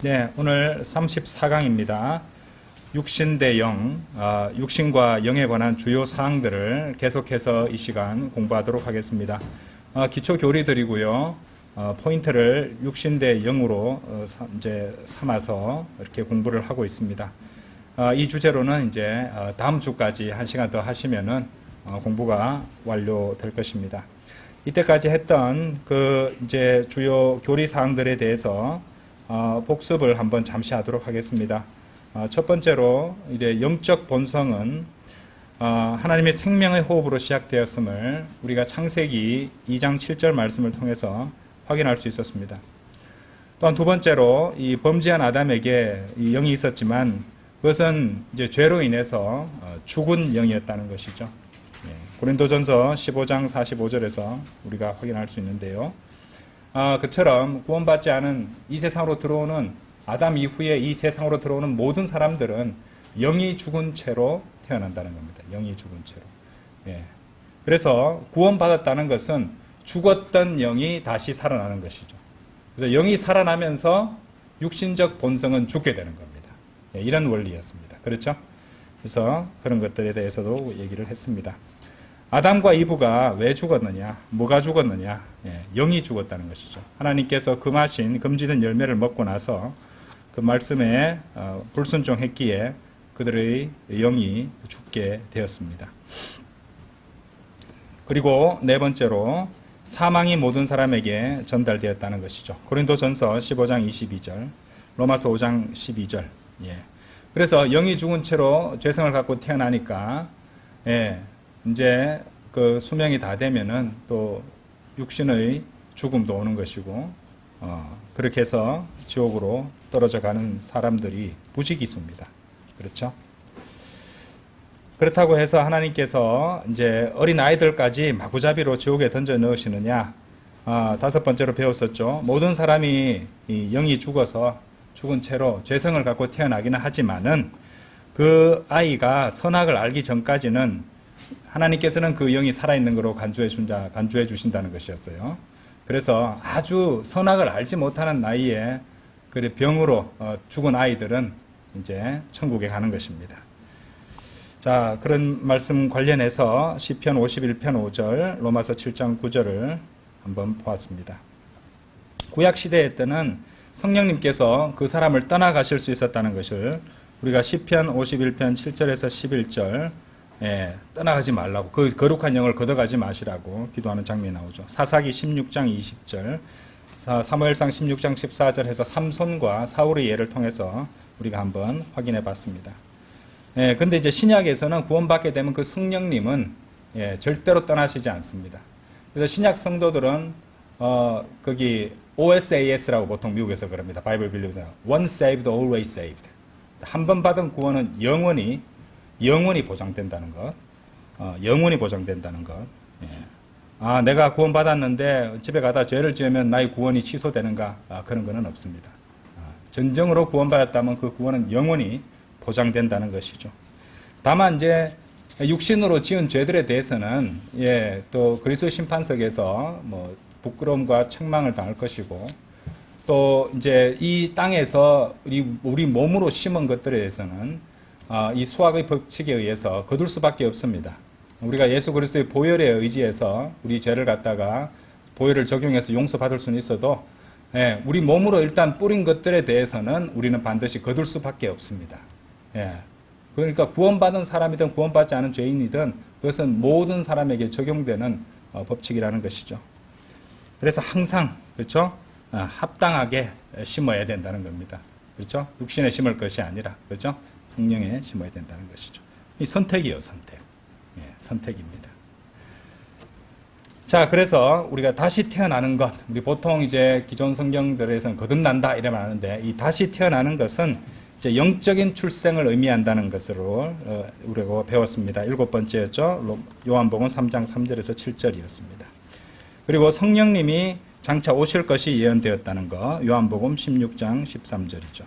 네, 오늘 34강입니다. 육신 대 영, 육신과 영에 관한 주요 사항들을 계속해서 이 시간 공부하도록 하겠습니다. 기초 교리들이고요. 포인트를 육신 대 영으로 이제 삼아서 이렇게 공부를 하고 있습니다. 이 주제로는 이제 다음 주까지 한 시간 더 하시면은 공부가 완료될 것입니다. 이때까지 했던 그 이제 주요 교리 사항들에 대해서 복습을 한번 잠시 하도록 하겠습니다. 첫 번째로 이제 영적 본성은 하나님의 생명의 호흡으로 시작되었음을 우리가 창세기 2장 7절 말씀을 통해서 확인할 수 있었습니다. 또한 두 번째로 이 범죄한 아담에게 이 영이 있었지만 그것은 이제 죄로 인해서 죽은 영이었다는 것이죠. 고린도전서 15장 45절에서 우리가 확인할 수 있는데요. 그처럼 구원받지 않은 이 세상으로 들어오는 아담 이후에 이 세상으로 들어오는 모든 사람들은 영이 죽은 채로 태어난다는 겁니다. 영이 죽은 채로. 그래서 구원받았다는 것은 죽었던 영이 다시 살아나는 것이죠. 그래서 영이 살아나면서 육신적 본성은 죽게 되는 겁니다. 이런 원리였습니다. 그렇죠? 그래서 그런 것들에 대해서도 얘기를 했습니다. 아담과 이브가 왜 죽었느냐? 뭐가 죽었느냐? 영이 죽었다는 것이죠. 하나님께서 금하신 금지된 열매를 먹고 나서 그 말씀에 불순종했기에 그들의 영이 죽게 되었습니다. 그리고 네 번째로 사망이 모든 사람에게 전달되었다는 것이죠. 고린도전서 15장 22절, 로마서 5장 12절. 그래서 영이 죽은 채로 죄성을 갖고 태어나니까 이제 그 수명이 다 되면은 또 육신의 죽음도 오는 것이고 그렇게 해서 지옥으로 떨어져 가는 사람들이 무지기수입니다. 그렇죠? 그렇다고 해서 하나님께서 이제 어린 아이들까지 마구잡이로 지옥에 던져 넣으시느냐? 다섯 번째로 배웠었죠. 모든 사람이 이 영이 죽어서 죽은 채로 죄성을 갖고 태어나기는 하지만은 그 아이가 선악을 알기 전까지는 하나님께서는 그 영이 살아있는 거로 간주해 주신다는 것이었어요. 그래서 아주 선악을 알지 못하는 나이에 그 병으로 죽은 아이들은 이제 천국에 가는 것입니다. 자, 그런 말씀 관련해서 시편 51편 5절, 로마서 7장 9절을 한번 보았습니다. 구약 시대에 때는 성령님께서 그 사람을 떠나가실 수 있었다는 것을 우리가 시편 51편 7절에서 11절 떠나가지 말라고, 그 거룩한 영을 걷어가지 마시라고 기도하는 장면이 나오죠. 사사기 16장 20절, 사무엘상 16장 14절 해서 삼손과 사울의 예를 통해서 우리가 한번 확인해 봤습니다. 근데 이제 신약에서는 구원받게 되면 그 성령님은 절대로 떠나시지 않습니다. 그래서 신약 성도들은 거기 OSAS라고 보통 미국에서 그럽니다. 바이블 빌리에서 Once saved, always saved. 한 번 받은 구원은 영원히 보장된다는 것. 영원히 보장된다는 것. 내가 구원받았는데 집에 가다 죄를 지으면 나의 구원이 취소되는가? 그런 건 없습니다. 진정으로 구원받았다면 그 구원은 영원히 보장된다는 것이죠. 다만 이제 육신으로 지은 죄들에 대해서는 또 그리스도 심판석에서 뭐 부끄러움과 책망을 당할 것이고 또 이제 이 땅에서 우리 몸으로 심은 것들에 대해서는 이 수학의 법칙에 의해서 거둘 수밖에 없습니다. 우리가 예수 그리스도의 보혈에 의지해서 우리 죄를 갖다가 보혈을 적용해서 용서받을 수는 있어도 우리 몸으로 일단 뿌린 것들에 대해서는 우리는 반드시 거둘 수밖에 없습니다. 그러니까 구원받은 사람이든 구원받지 않은 죄인이든 그것은 모든 사람에게 적용되는 법칙이라는 것이죠. 그래서 항상 그렇죠? 합당하게 심어야 된다는 겁니다. 그렇죠? 육신에 심을 것이 아니라 그렇죠? 성령에 심어야 된다는 것이죠. 이 선택이에요, 선택. 선택입니다. 자, 그래서 우리가 다시 태어나는 것, 우리 보통 이제 기존 성경들에서는 거듭난다 이래 말하는데 이 다시 태어나는 것은 이제 영적인 출생을 의미한다는 것으로 우리가 배웠습니다. 일곱 번째였죠. 요한복음 3장 3절에서 7절이었습니다. 그리고 성령님이 장차 오실 것이 예언되었다는 것, 요한복음 16장 13절이죠.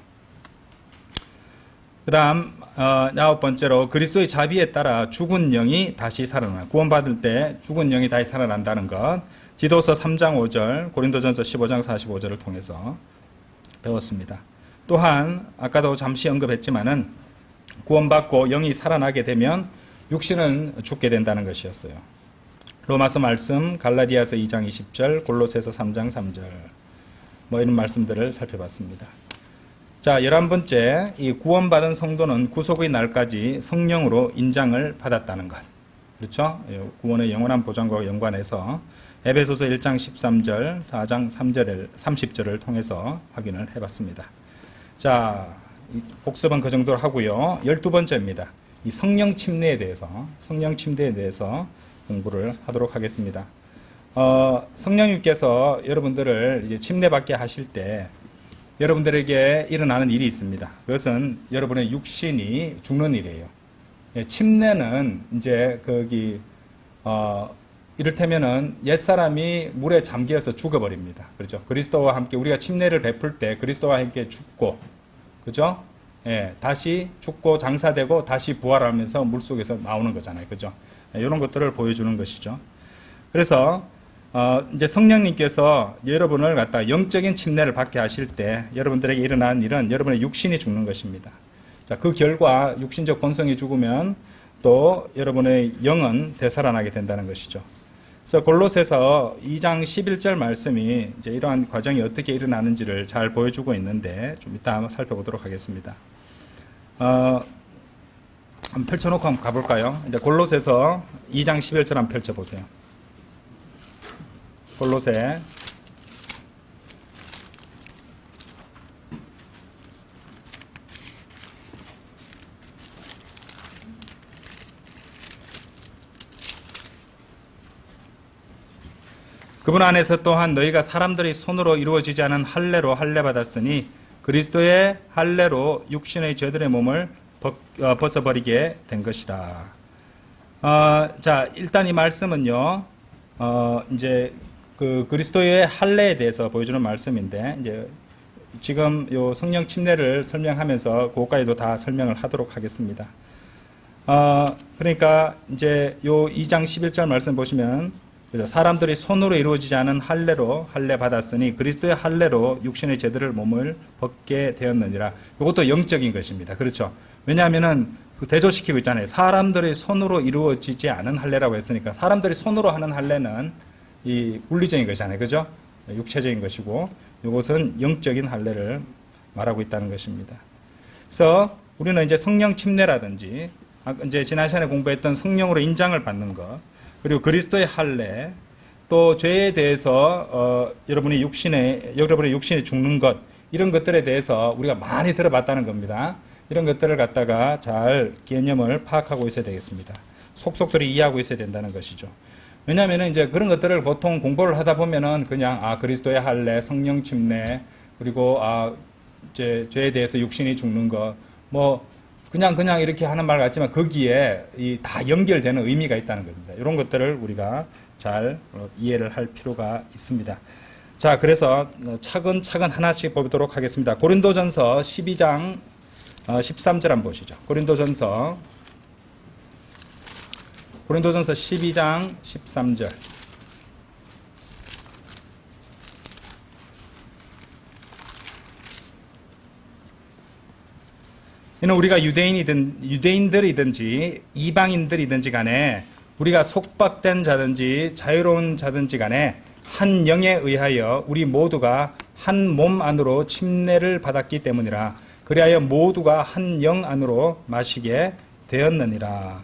그 다음 아홉 번째로 그리스도의 자비에 따라 죽은 영이 다시 살아나, 구원받을 때 죽은 영이 다시 살아난다는 것, 디도서 3장 5절, 고린도전서 15장 45절을 통해서 배웠습니다. 또한 아까도 잠시 언급했지만은 구원받고 영이 살아나게 되면 육신은 죽게 된다는 것이었어요. 로마서 말씀, 갈라디아서 2장 20절, 골로새서 3장 3절 이런 말씀들을 살펴봤습니다. 자, 11번째, 이 구원받은 성도는 구속의 날까지 성령으로 인장을 받았다는 것. 그렇죠? 구원의 영원한 보장과 연관해서 에베소서 1장 13절, 4장 30절을 통해서 확인을 해봤습니다. 자, 복습은 그 정도로 하고요. 12번째입니다. 이 성령 침례에 대해서 공부를 하도록 하겠습니다. 성령님께서 여러분들을 이제 침례받게 하실 때 여러분들에게 일어나는 일이 있습니다. 그것은 여러분의 육신이 죽는 일이에요. 침례는 이제 이를테면은 옛사람이 물에 잠겨서 죽어버립니다. 그렇죠? 그리스도와 함께 우리가 침례를 베풀 때 그리스도와 함께 죽고, 그죠? 예, 다시 죽고 장사되고 다시 부활하면서 물 속에서 나오는 거잖아요. 그죠? 이런 것들을 보여주는 것이죠. 그래서 이제 성령님께서 여러분을 갖다 영적인 침례를 받게 하실 때 여러분들에게 일어나는 일은 여러분의 육신이 죽는 것입니다. 자, 그 결과 육신적 본성이 죽으면 또 여러분의 영은 되살아나게 된다는 것이죠. 그래서 골로새서 2장 11절 말씀이 이제 이러한 과정이 어떻게 일어나는지를 잘 보여주고 있는데 좀 이따 한번 살펴보도록 하겠습니다. 한번 펼쳐놓고 한번 가볼까요? 이제 골로새서 2장 11절 한번 펼쳐보세요. 골로새 그분 안에서 또한 너희가 사람들의 손으로 이루어지지 않은 할례로 할례 받았으니 그리스도의 할례로 육신의 죄들의 몸을 벗어버리게 된 것이라. 자, 일단 이 말씀은요, 이제 그 그리스도의 할례에 대해서 보여주는 말씀인데, 이제 지금 요 성령 침례를 설명하면서 그것까지도 다 설명을 하도록 하겠습니다. 그러니까 이제 요 2장 11절 말씀 보시면, 그죠? 사람들이 손으로 이루어지지 않은 할례로 할례 받았으니 그리스도의 할례로 육신의 죄들을 몸을 벗게 되었느니라. 이것도 영적인 것입니다. 그렇죠? 왜냐하면은 대조시키고 있잖아요. 사람들이 손으로 이루어지지 않은 할례라고 했으니까 사람들이 손으로 하는 할례는 이 물리적인 것이잖아요. 그죠? 육체적인 것이고 이것은 영적인 할례를 말하고 있다는 것입니다. 그래서 우리는 이제 성령 침례라든지 이제 지난 시간에 공부했던 성령으로 인장을 받는 것, 그리고 그리스도의 할례, 또 죄에 대해서 여러분의 육신이 죽는 것, 이런 것들에 대해서 우리가 많이 들어봤다는 겁니다. 이런 것들을 갖다가 잘 개념을 파악하고 있어야 되겠습니다. 속속들이 이해하고 있어야 된다는 것이죠. 왜냐하면 이제 그런 것들을 보통 공부를 하다 보면은 그냥 그리스도의 할례, 성령 침례, 그리고 이제 죄에 대해서 육신이 죽는 것, 그냥 이렇게 하는 말 같지만 거기에 다 연결되는 의미가 있다는 겁니다. 이런 것들을 우리가 잘 이해를 할 필요가 있습니다. 자, 그래서 차근차근 하나씩 보도록 하겠습니다. 고린도전서 12장 13절 한번 보시죠. 고린도전서 12장 13절. 이는 우리가 유대인들이든지 이방인들이든지 간에 우리가 속박된 자든지 자유로운 자든지 간에 한 영에 의하여 우리 모두가 한 몸 안으로 침례를 받았기 때문이라. 그리하여 모두가 한 영 안으로 마시게 되었느니라.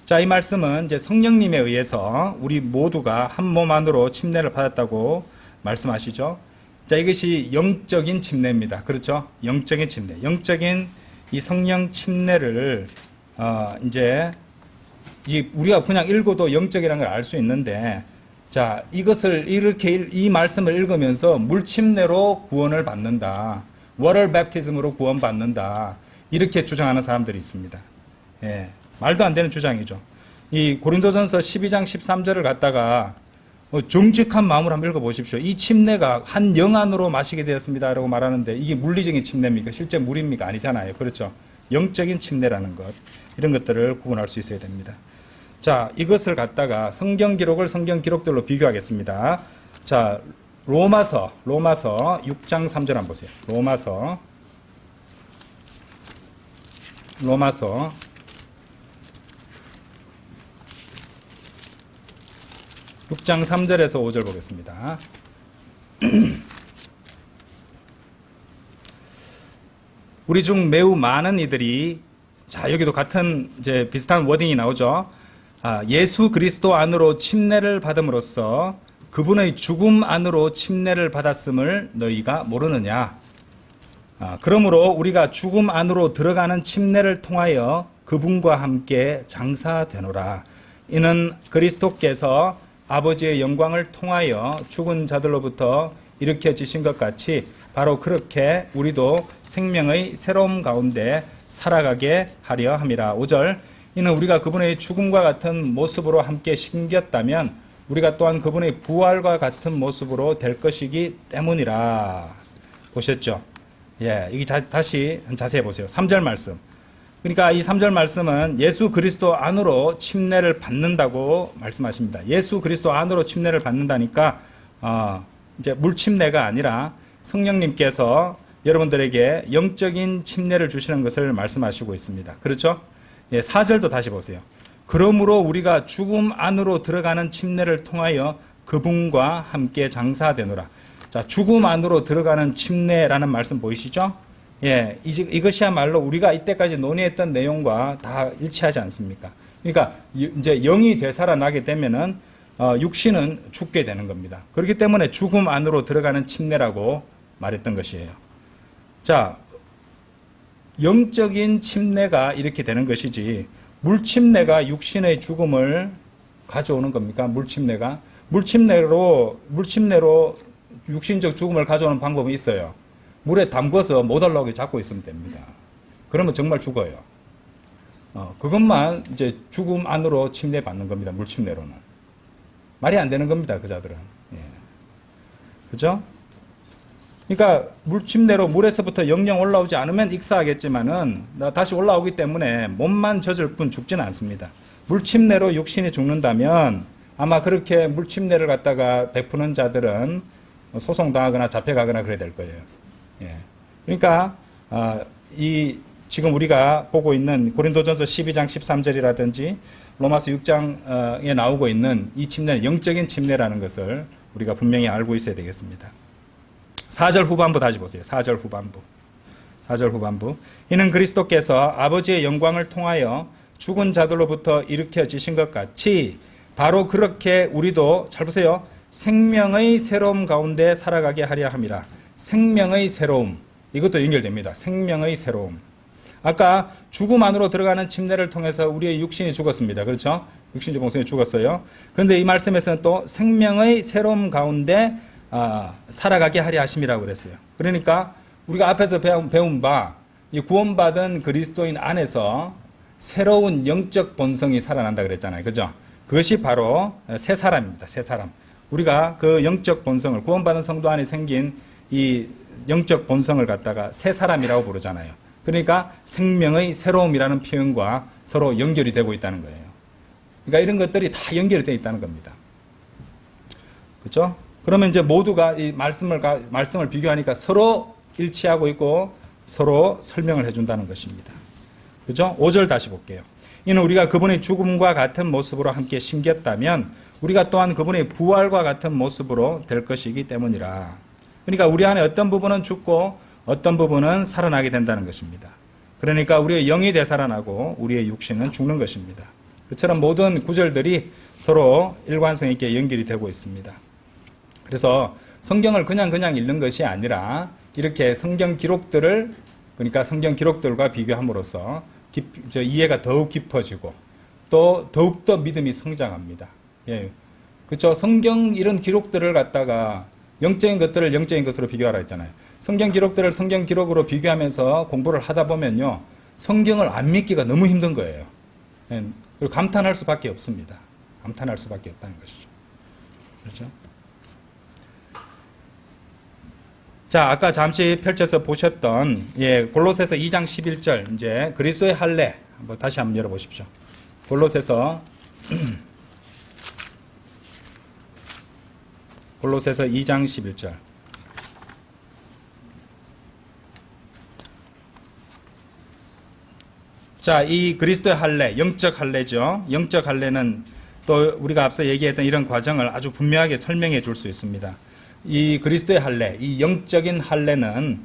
자, 이 말씀은 이제 성령님에 의해서 우리 모두가 한 몸 안으로 침례를 받았다고 말씀하시죠. 자, 이것이 영적인 침례입니다. 그렇죠? 영적인 침례. 영적인 이 성령 침례를 이제 우리가 그냥 읽어도 영적이라는 걸 알 수 있는데, 자, 이것을 이렇게 이 말씀을 읽으면서 물 침례로 구원을 받는다, water baptism으로 구원받는다, 이렇게 주장하는 사람들이 있습니다. 예, 말도 안 되는 주장이죠. 이 고린도전서 12장 13절을 갖다가 정직한 마음으로 한번 읽어보십시오. 이 침례가 한 영 안으로 마시게 되었습니다 라고 말하는데 이게 물리적인 침례입니까? 실제 물입니까? 아니잖아요. 그렇죠? 영적인 침례라는 것, 이런 것들을 구분할 수 있어야 됩니다. 자, 이것을 갖다가 성경 기록들로 비교하겠습니다. 자, 로마서 6장 3절 한번 보세요. 로마서 로마서 6장 3절에서 5절 보겠습니다. 우리 중 매우 많은 이들이, 자, 여기도 같은 이제 비슷한 워딩이 나오죠. 예수 그리스도 안으로 침례를 받음으로써 그분의 죽음 안으로 침례를 받았음을 너희가 모르느냐. 그러므로 우리가 죽음 안으로 들어가는 침례를 통하여 그분과 함께 장사되노라. 이는 그리스도께서 아버지의 영광을 통하여 죽은 자들로부터 일으켜지신 것 같이 바로 그렇게 우리도 생명의 새로움 가운데 살아가게 하려 함이라. 5절, 이는 우리가 그분의 죽음과 같은 모습으로 함께 심겼다면 우리가 또한 그분의 부활과 같은 모습으로 될 것이기 때문이라. 보셨죠? 예, 이게 다시 자세히 보세요. 3절 말씀. 그러니까 이 3절 말씀은 예수 그리스도 안으로 침례를 받는다고 말씀하십니다. 예수 그리스도 안으로 침례를 받는다니까 이제 물침례가 아니라 성령님께서 여러분들에게 영적인 침례를 주시는 것을 말씀하시고 있습니다. 그렇죠? 예, 4절도 다시 보세요. 그러므로 우리가 죽음 안으로 들어가는 침례를 통하여 그분과 함께 장사되노라. 자, 죽음 안으로 들어가는 침례라는 말씀 보이시죠? 예, 이것이야말로 우리가 이때까지 논의했던 내용과 다 일치하지 않습니까? 그러니까 이제 영이 되살아나게 되면은 육신은 죽게 되는 겁니다. 그렇기 때문에 죽음 안으로 들어가는 침례라고 말했던 것이에요. 자, 영적인 침례가 이렇게 되는 것이지 물침례가 육신의 죽음을 가져오는 겁니까? 물침례로 육신적 죽음을 가져오는 방법이 있어요. 물에 담궈서 못 올라오게 잡고 있으면 됩니다. 그러면 정말 죽어요. 그것만 이제 죽음 안으로 침례받는 겁니다. 물침례로는. 말이 안 되는 겁니다. 그자들은. 예. 그죠? 그러니까 물침례로 물에서부터 영영 올라오지 않으면 익사하겠지만은 다시 올라오기 때문에 몸만 젖을 뿐 죽지는 않습니다. 물침례로 육신이 죽는다면 아마 그렇게 물침례를 갖다가 베푸는 자들은 소송당하거나 잡혀가거나 그래야 될 거예요. 예. 그러니까 지금 우리가 보고 있는 고린도전서 12장 13절이라든지 로마서 6장에 나오고 있는 이 침례는 영적인 침례라는 것을 우리가 분명히 알고 있어야 되겠습니다. 4절 후반부 다시 보세요. 4절 후반부. 이는 그리스도께서 아버지의 영광을 통하여 죽은 자들로부터 일으켜지신 것 같이 바로 그렇게 우리도, 잘 보세요, 생명의 새로움 가운데 살아가게 하려 함이라. 생명의 새로움, 이것도 연결됩니다. 생명의 새로움. 아까 죽음 안으로 들어가는 침례를 통해서 우리의 육신이 죽었습니다. 그렇죠? 육신적 본성이 죽었어요. 그런데 이 말씀에서는 또 생명의 새로움 가운데 살아가게 하려 하심이라고 그랬어요. 그러니까 우리가 앞에서 배운 바, 이 구원받은 그리스도인 안에서 새로운 영적 본성이 살아난다 그랬잖아요. 그죠? 그것이 바로 새 사람입니다. 새 사람. 우리가 그 영적 본성을, 구원받은 성도 안에 생긴 이 영적 본성을 갖다가 새 사람이라고 부르잖아요. 그러니까 생명의 새로움이라는 표현과 서로 연결이 되고 있다는 거예요. 그러니까 이런 것들이 다 연결이 되어 있다는 겁니다. 그렇죠? 그러면 이제 모두가 이 말씀을 비교하니까 서로 일치하고 있고 서로 설명을 해준다는 것입니다. 그죠? 5절 다시 볼게요. 이는 우리가 그분의 죽음과 같은 모습으로 함께 심겼다면 우리가 또한 그분의 부활과 같은 모습으로 될 것이기 때문이라. 그러니까 우리 안에 어떤 부분은 죽고 어떤 부분은 살아나게 된다는 것입니다. 그러니까 우리의 영이 되살아나고 우리의 육신은 죽는 것입니다. 그처럼 모든 구절들이 서로 일관성 있게 연결이 되고 있습니다. 그래서 성경을 그냥 읽는 것이 아니라 이렇게 성경 기록들을, 그러니까 성경 기록들과 비교함으로써 이해가 더욱 깊어지고 또 더욱더 믿음이 성장합니다. 예. 그렇죠? 성경 이런 기록들을 갖다가 영적인 것들을 영적인 것으로 비교하라 했잖아요. 성경 기록들을 성경 기록으로 비교하면서 공부를 하다 보면요, 성경을 안 믿기가 너무 힘든 거예요. 예. 그리고 감탄할 수밖에 없습니다. 감탄할 수밖에 없다는 것이죠. 그렇죠? 자, 아까 잠시 펼쳐서 보셨던 골로새서 2장 11절, 이제 그리스도의 할례 한번 다시 한번 열어보십시오. 골로새서 2장 11절. 자, 이 그리스도의 할례, 영적 할례죠. 영적 할례는 또 우리가 앞서 얘기했던 이런 과정을 아주 분명하게 설명해 줄 수 있습니다. 이 그리스도의 할례, 이 영적인 할례는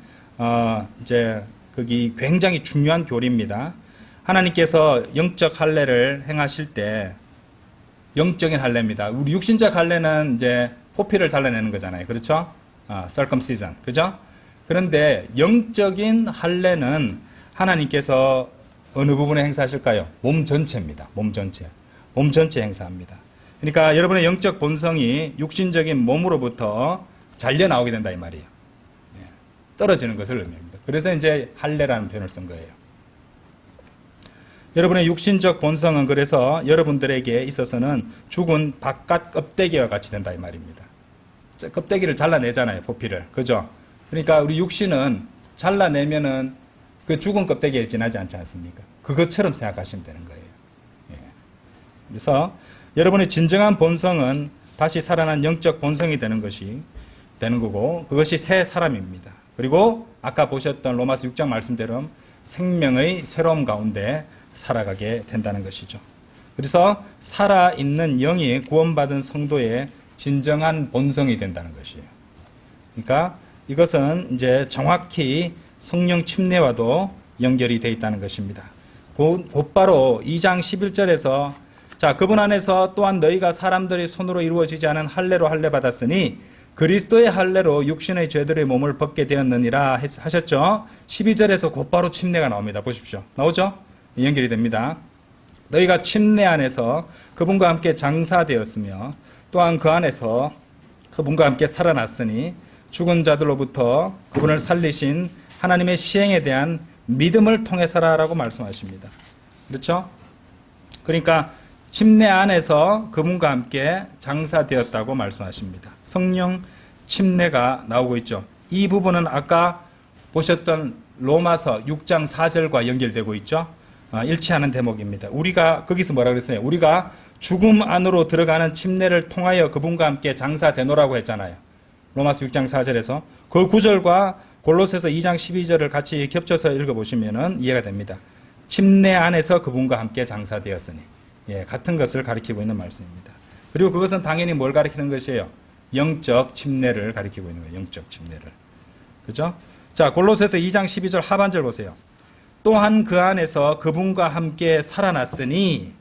이제 거기 굉장히 중요한 교리입니다. 하나님께서 영적 할례를 행하실 때 영적인 할례입니다. 우리 육신적 할례는 이제 포피를 잘라내는 거잖아요. 그렇죠? circumcision. 그죠? 그런데 영적인 할례는 하나님께서 어느 부분에 행사하실까요? 몸 전체입니다. 몸 전체. 몸 전체 행사합니다. 그러니까 여러분의 영적 본성이 육신적인 몸으로부터 잘려 나오게 된다 이 말이에요. 떨어지는 것을 의미합니다. 그래서 이제 할례라는 표현을 쓴 거예요. 여러분의 육신적 본성은 그래서 여러분들에게 있어서는 죽은 바깥 껍데기와 같이 된다 이 말입니다. 껍데기를 잘라내잖아요, 포피를. 그죠? 그러니까 우리 육신은 잘라내면은 그 죽은 껍데기에 지나지 않지 않습니까? 그것처럼 생각하시면 되는 거예요. 그래서 여러분의 진정한 본성은 다시 살아난 영적 본성이 되는 거고, 그것이 새 사람입니다. 그리고 아까 보셨던 로마서 6장 말씀대로 생명의 새로움 가운데 살아가게 된다는 것이죠. 그래서 살아있는 영이 구원받은 성도의 진정한 본성이 된다는 것이에요. 그러니까 이것은 이제 정확히 성령 침례와도 연결이 되어 있다는 것입니다. 곧바로 2장 11절에서 자, 그분 안에서 또한 너희가 사람들의 손으로 이루어지지 않은 할례로 할례 받았으니 그리스도의 할례로 육신의 죄들의 몸을 벗게 되었느니라 하셨죠. 12절에서 곧바로 침례가 나옵니다. 보십시오. 나오죠? 연결이 됩니다. 너희가 침례 안에서 그분과 함께 장사되었으며 또한 그 안에서 그분과 함께 살아났으니 죽은 자들로부터 그분을 살리신 하나님의 시행에 대한 믿음을 통해서라라고 말씀하십니다. 그렇죠? 그러니까 침례 안에서 그분과 함께 장사되었다고 말씀하십니다. 성령 침례가 나오고 있죠. 이 부분은 아까 보셨던 로마서 6장 4절과 연결되고 있죠. 일치하는 대목입니다. 우리가 거기서 뭐라 그랬어요? 우리가 죽음 안으로 들어가는 침례를 통하여 그분과 함께 장사되노라고 했잖아요. 로마서 6장 4절에서 그 구절과 골로새서 2장 12절을 같이 겹쳐서 읽어보시면 이해가 됩니다. 침례 안에서 그분과 함께 장사되었으니 같은 것을 가리키고 있는 말씀입니다. 그리고 그것은 당연히 뭘 가리키는 것이에요? 영적 침례를 가리키고 있는 거예요. 영적 침례를. 그죠? 자, 골로새서 2장 12절 하반절 보세요. 또한 그 안에서 그분과 함께 살아났으니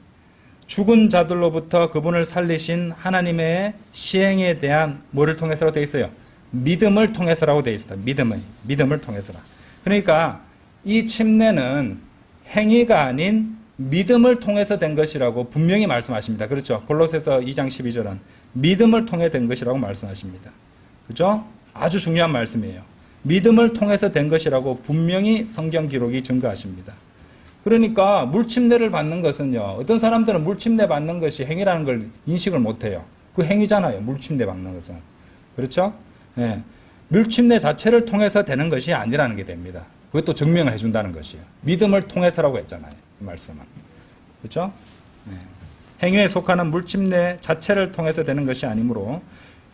죽은 자들로부터 그분을 살리신 하나님의 시행에 대한 뭐를 통해서라고 되어 있어요? 믿음을 통해서라고 되어 있습니다. 믿음을 통해서라. 그러니까 이 침례는 행위가 아닌 믿음을 통해서 된 것이라고 분명히 말씀하십니다. 그렇죠? 골로새서 2장 12절은 믿음을 통해 된 것이라고 말씀하십니다. 그렇죠? 아주 중요한 말씀이에요. 믿음을 통해서 된 것이라고 분명히 성경 기록이 증거하십니다. 그러니까 물침례를 받는 것은요, 어떤 사람들은 물침례 받는 것이 행위라는 걸 인식을 못해요. 그 행위잖아요. 물침례 받는 것은. 그렇죠? 물침례 자체를 통해서 되는 것이 아니라는 게 됩니다. 그것도 증명을 해준다는 것이에요. 믿음을 통해서라고 했잖아요. 이 말씀은. 그렇죠? 행위에 속하는 물침례 자체를 통해서 되는 것이 아니므로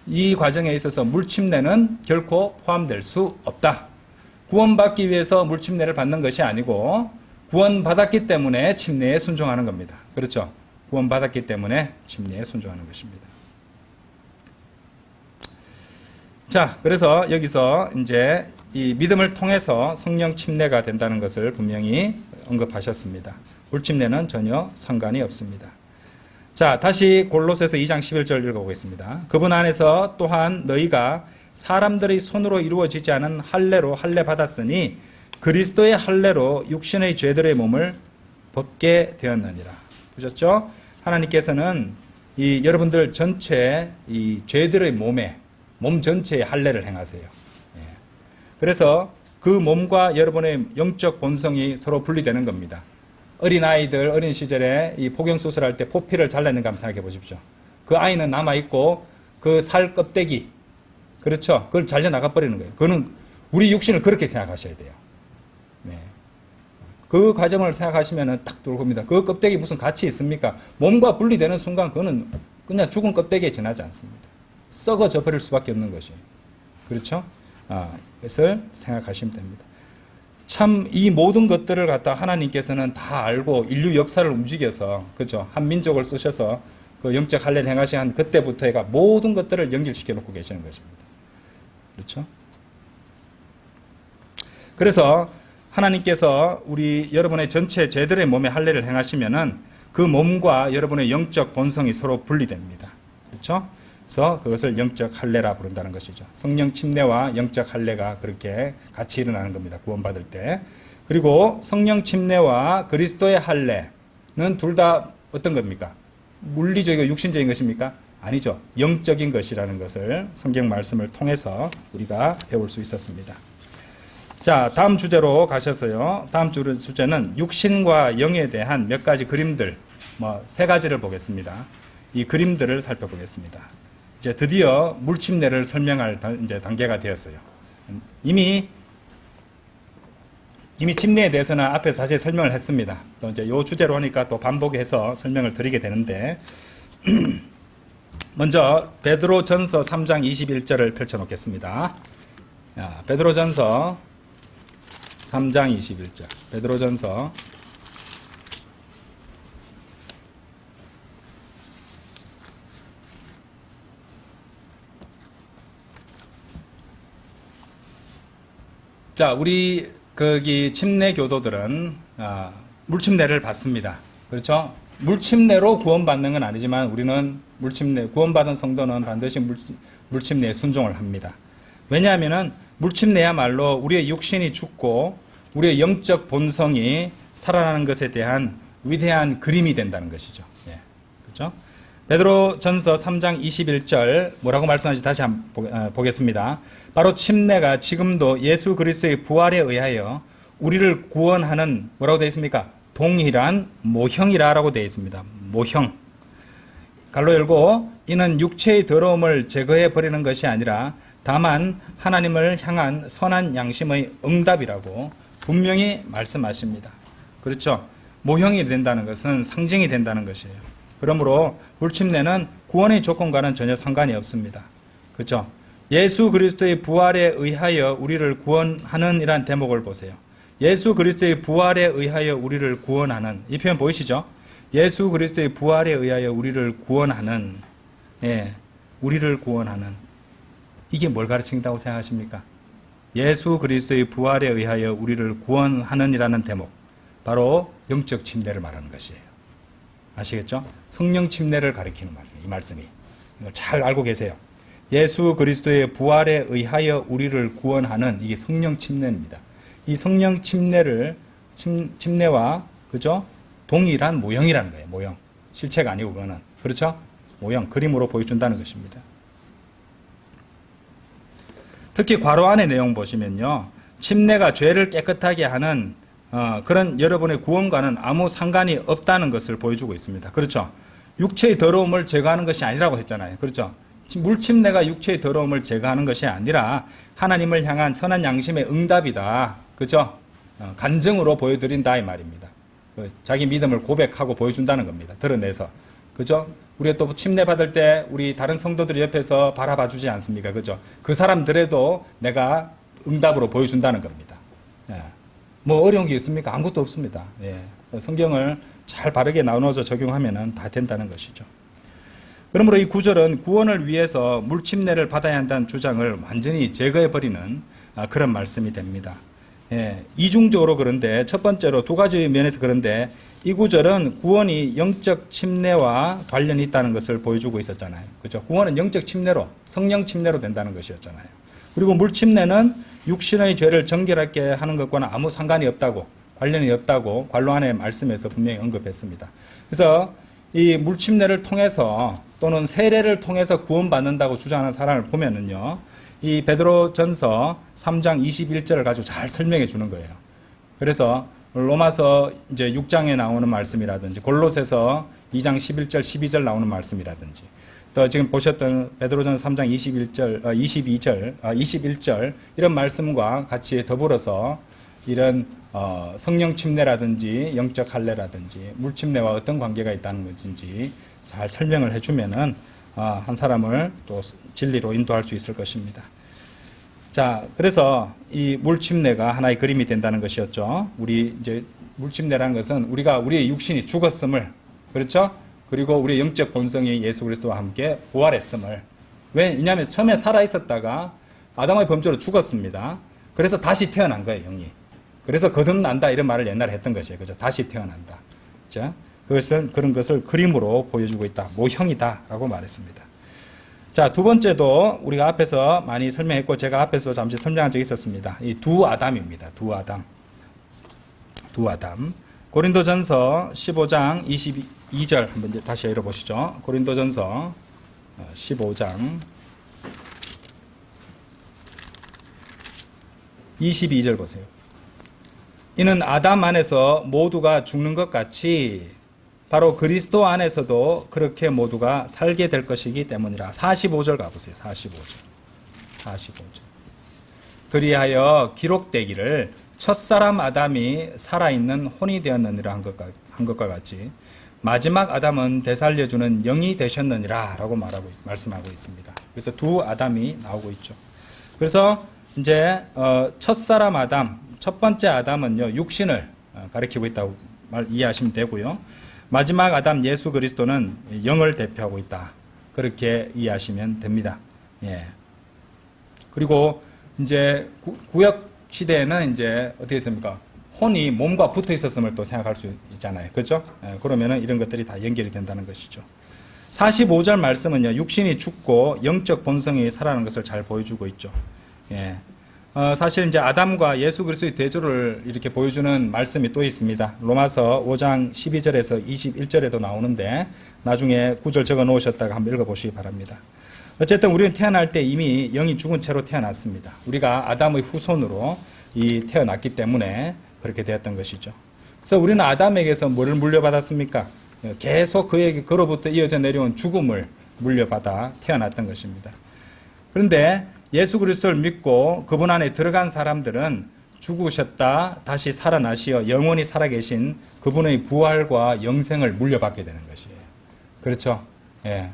이 과정에 있어서 물침례는 결코 포함될 수 없다. 구원받기 위해서 물침례를 받는 것이 아니고 구원받았기 때문에 침례에 순종하는 겁니다. 그렇죠? 구원받았기 때문에 침례에 순종하는 것입니다. 자, 그래서 여기서 이제 이 믿음을 통해서 성령 침례가 된다는 것을 분명히 언급하셨습니다. 물침례는 전혀 상관이 없습니다. 자, 다시 골로새서 2장 11절 읽어보겠습니다. 그분 안에서 또한 너희가 사람들의 손으로 이루어지지 않은 할례로 할례 받았으니 그리스도의 할례로 육신의 죄들의 몸을 벗게 되었느니라. 보셨죠? 하나님께서는 이 여러분들 전체 이 죄들의 몸 전체에 할례를 행하세요. 그래서 그 몸과 여러분의 영적 본성이 서로 분리되는 겁니다. 어린아이들 어린 시절에 이 포경수술할 때 포피를 잘라내는 거 한번 생각해 보십시오. 그 아이는 남아있고 그 살 껍데기, 그렇죠? 그걸 잘려나가 버리는 거예요. 그거는 우리 육신을 그렇게 생각하셔야 돼요. 그 과정을 생각하시면 딱 들어옵니다. 그 껍데기 무슨 가치 있습니까? 몸과 분리되는 순간 그거는 그냥 죽은 껍데기에 지나지 않습니다. 썩어져 버릴 수밖에 없는 것이에요. 그렇죠? 이것을 생각하시면 됩니다. 참 이 모든 것들을 갖다 하나님께서는 다 알고 인류 역사를 움직여서, 그죠? 한 민족을 쓰셔서 그 영적 할례를 행하신 한 그때부터 해가 모든 것들을 연결시켜 놓고 계시는 것입니다. 그렇죠? 그래서 하나님께서 우리 여러분의 전체 죄들의 몸에 할례를 행하시면은 그 몸과 여러분의 영적 본성이 서로 분리됩니다. 그렇죠? 그래서 그것을 영적 할례라 부른다는 것이죠. 성령 침례와 영적 할례가 그렇게 같이 일어나는 겁니다. 구원받을 때. 그리고 성령 침례와 그리스도의 할례는 둘 다 어떤 겁니까? 물리적이고 육신적인 것입니까? 아니죠. 영적인 것이라는 것을 성경 말씀을 통해서 우리가 배울 수 있었습니다. 자, 다음 주제로 가셔서요. 다음 주제는 육신과 영에 대한 몇 가지 그림들, 세 가지를 보겠습니다. 이 그림들을 살펴보겠습니다. 이제 드디어 물침례를 설명할 이제 단계가 되었어요. 이미 침례에 대해서는 앞에서 자세히 설명을 했습니다. 또 이제 요 주제로 하니까 또 반복해서 설명을 드리게 되는데, 먼저 베드로전서 3장 21절을 펼쳐놓겠습니다. 베드로전서 3장 21절. 베드로전서 자, 우리 거기 침례 교도들은 물침례를 받습니다. 그렇죠? 물침례로 구원받는 건 아니지만 우리는 구원받은 성도는 반드시 물침례에 순종을 합니다. 왜냐하면은 물침례야말로 우리의 육신이 죽고 우리의 영적 본성이 살아나는 것에 대한 위대한 그림이 된다는 것이죠. 예. 그렇죠? 베드로전서 3장 21절 뭐라고 말씀하는지 다시 한번 보겠습니다. 바로 침례가 지금도 예수 그리스도의 부활에 의하여 우리를 구원하는 뭐라고 되어 있습니까? 동일한 모형이라고 되어 있습니다. 모형. 갈로 열고 이는 육체의 더러움을 제거해 버리는 것이 아니라 다만 하나님을 향한 선한 양심의 응답이라고 분명히 말씀하십니다. 그렇죠? 모형이 된다는 것은 상징이 된다는 것이에요. 그러므로 물침례는 구원의 조건과는 전혀 상관이 없습니다. 그렇죠? 예수 그리스도의 부활에 의하여 우리를 구원하는 이란 대목을 보세요. 예수 그리스도의 부활에 의하여 우리를 구원하는, 이 표현 보이시죠? 예수 그리스도의 부활에 의하여 우리를 구원하는, 우리를 구원하는, 이게 뭘 가르친다고 생각하십니까? 예수 그리스도의 부활에 의하여 우리를 구원하는 이라는 대목, 바로 영적 침례를 말하는 것이에요. 아시겠죠? 성령 침례를 가리키는 말이에요. 이 말씀이. 이걸 잘 알고 계세요. 예수 그리스도의 부활에 의하여 우리를 구원하는, 이게 성령 침례입니다. 이 성령 침례와 그죠? 동일한 모형이라는 거예요. 모형. 실체가 아니고 그거는. 그렇죠? 모형, 그림으로 보여준다는 것입니다. 특히 괄호 안의 내용 보시면요. 침례가 죄를 깨끗하게 하는 그런 여러분의 구원과는 아무 상관이 없다는 것을 보여주고 있습니다. 그렇죠? 육체의 더러움을 제거하는 것이 아니라고 했잖아요. 그렇죠? 물침례가 육체의 더러움을 제거하는 것이 아니라 하나님을 향한 선한 양심의 응답이다. 그렇죠? 간증으로 보여드린다 이 말입니다. 자기 믿음을 고백하고 보여준다는 겁니다. 드러내서. 그죠? 우리가 또 침례 받을 때 우리 다른 성도들이 옆에서 바라봐 주지 않습니까? 그죠? 그 사람들에도 내가 응답으로 보여준다는 겁니다. 뭐 어려운 게 있습니까? 아무것도 없습니다. 성경을 잘 바르게 나눠서 적용하면 다 된다는 것이죠. 그러므로 이 구절은 구원을 위해서 물침례를 받아야 한다는 주장을 완전히 제거해버리는 그런 말씀이 됩니다. 이중적으로 그런데, 첫 번째로 두 가지 면에서 그런데, 이 구절은 구원이 영적 침례와 관련이 있다는 것을 보여주고 있었잖아요. 그죠? 구원은 영적 침례로, 성령 침례로 된다는 것이었잖아요. 그리고 물침례는 육신의 죄를 정결하게 하는 것과는 아무 상관이 없다고, 관련이 없다고 관로 안의 말씀에서 분명히 언급했습니다. 그래서 이 물침례를 통해서 또는 세례를 통해서 구원받는다고 주장하는 사람을 보면은요, 이 베드로전서 3장 21절을 가지고 잘 설명해 주는 거예요. 그래서 로마서 이제 6장에 나오는 말씀이라든지 골로새서 2장 11절 12절 나오는 말씀이라든지 또 지금 보셨던 베드로전서 3장 21절 이런 말씀과 같이 더불어서 이런 성령 침례라든지 영적 할례라든지 물침례와 어떤 관계가 있다는 것인지 잘 설명을 해주면은 한 사람을 또 진리로 인도할 수 있을 것입니다. 자, 그래서 이 물침례가 하나의 그림이 된다는 것이었죠. 우리 이제 물침례라는 것은 우리의 육신이 죽었음을, 그렇죠? 그리고 우리의 영적 본성이 예수 그리스도와 함께 부활했음을. 왜냐하면 처음에 살아 있었다가 아담의 범죄로 죽었습니다. 그래서 다시 태어난 거예요, 영이. 그래서 거듭난다 이런 말을 옛날에 했던 것이에요. 그죠? 다시 태어난다. 자, 그런 것을 그림으로 보여주고 있다. 모형이다라고 말했습니다. 자, 두 번째도 우리가 앞에서 많이 설명했고 제가 앞에서 잠시 설명한 적이 있었습니다. 이 두 아담입니다. 두 아담. 고린도전서 15장 22절 한번 다시 읽어보시죠. 고린도전서 15장 22절 보세요. 이는 아담 안에서 모두가 죽는 것 같이 바로 그리스도 안에서도 그렇게 모두가 살게 될 것이기 때문이라. 45절 가보세요. 45절. 그리하여 기록되기를 첫사람 아담이 살아있는 혼이 되었느니라 한 것과 같이 마지막 아담은 되살려주는 영이 되셨느니라 라고 말씀하고 있습니다. 그래서 두 아담이 나오고 있죠. 그래서 이제 첫사람 아담, 첫 번째 아담은요, 육신을 가리키고 있다고 이해하시면 되고요. 마지막 아담 예수 그리스도는 영을 대표하고 있다. 그렇게 이해하시면 됩니다. 예. 그리고 이제 구약 시대에는 이제 어떻게 했습니까? 혼이 몸과 붙어 있었음을 또 생각할 수 있잖아요. 그렇죠? 예. 그러면은 이런 것들이 다 연결이 된다는 것이죠. 45절 말씀은요, 육신이 죽고 영적 본성이 살아나는 것을 잘 보여주고 있죠. 예. 사실 이제 아담과 예수 그리스도의 대조를 이렇게 보여주는 말씀이 또 있습니다. 로마서 5장 12절에서 21절에도 나오는데 나중에 구절 적어 놓으셨다가 한번 읽어보시기 바랍니다. 어쨌든 우리는 태어날 때 이미 영이 죽은 채로 태어났습니다. 우리가 아담의 후손으로 태어났기 때문에 그렇게 되었던 것이죠. 그래서 우리는 아담에게서 뭐를 물려받았습니까? 계속 그로부터 이어져 내려온 죽음을 물려받아 태어났던 것입니다. 그런데 예수 그리스도를 믿고 그분 안에 들어간 사람들은 죽으셨다 다시 살아나시어 영원히 살아계신 그분의 부활과 영생을 물려받게 되는 것이에요. 그렇죠? 예.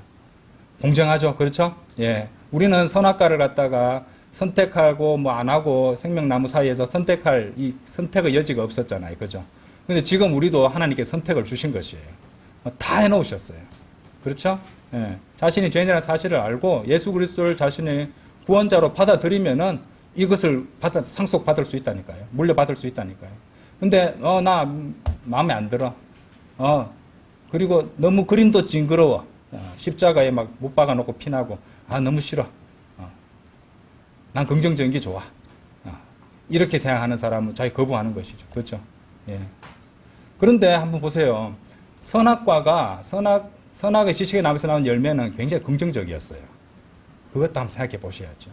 공정하죠? 그렇죠? 예. 우리는 선악과를 갖다가 선택하고 뭐 안 하고 생명나무 사이에서 선택할 이 선택의 여지가 없었잖아요. 그죠? 근데 지금 우리도 하나님께 선택을 주신 것이에요. 다 해놓으셨어요. 그렇죠? 예. 자신이 죄인이라는 사실을 알고 예수 그리스도를 자신의 구원자로 받아들이면은 이것을 상속받을 수 있다니까요. 물려받을 수 있다니까요. 근데, 나 마음에 안 들어. 그리고 너무 그림도 징그러워. 십자가에 막 못 박아놓고 피나고. 너무 싫어. 난 긍정적인 게 좋아. 이렇게 생각하는 사람은 자기 거부하는 것이죠. 그렇죠? 예. 그런데 한번 보세요. 선악의 지식의 나무에서 나온 열매는 굉장히 긍정적이었어요. 그것도 한번 생각해 보셔야죠.